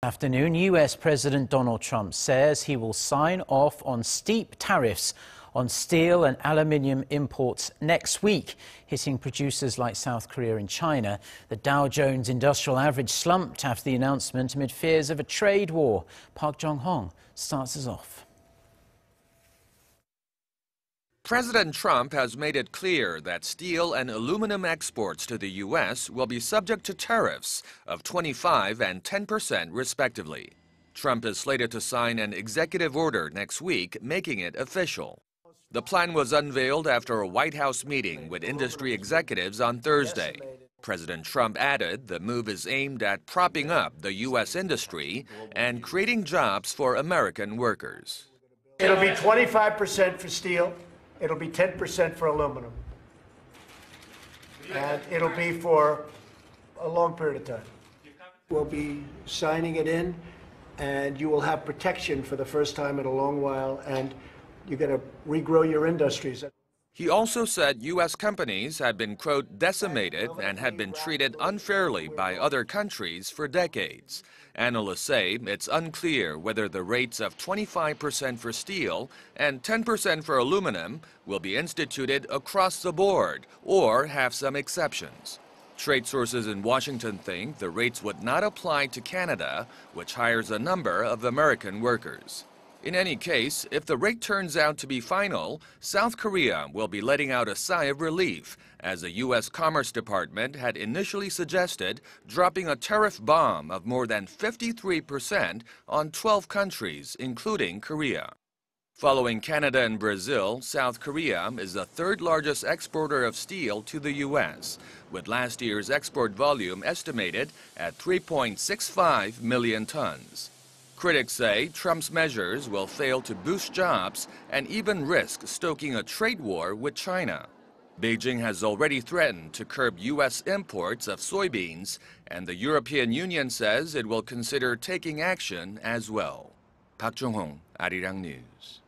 Afternoon, US President Donald Trump says he will sign off on steep tariffs on steel and aluminium imports next week, hitting producers like South Korea and China. The Dow Jones Industrial Average slumped after the announcement amid fears of a trade war. Park Jong-hong starts us off. President Trump has made it clear that steel and aluminum exports to the U.S. will be subject to tariffs of 25% and 10% respectively. Trump is slated to sign an executive order next week, making it official. The plan was unveiled after a White House meeting with industry executives on Thursday. President Trump added the move is aimed at propping up the U.S. industry and creating jobs for American workers. It'll be 25% for steel. It'll be 10% for aluminum. And it'll be for a long period of time. We'll be signing it in, and you will have protection for the first time in a long while, and you're going to regrow your industries. He also said U.S. companies had been, quote, decimated and had been treated unfairly by other countries for decades. Analysts say it's unclear whether the rates of 25% for steel and 10% for aluminum will be instituted across the board or have some exceptions. Trade sources in Washington think the rates would not apply to Canada, which hires a number of American workers. In any case, if the rate turns out to be final, South Korea will be letting out a sigh of relief, as the U.S. Commerce Department had initially suggested dropping a tariff bomb of more than 53% on 12 countries, including Korea. Following Canada and Brazil, South Korea is the third largest exporter of steel to the U.S., with last year's export volume estimated at 3.65 million tons. Critics say Trump's measures will fail to boost jobs and even risk stoking a trade war with China. Beijing has already threatened to curb U.S. imports of soybeans, and the European Union says it will consider taking action as well. Park Jong-hong, Arirang News.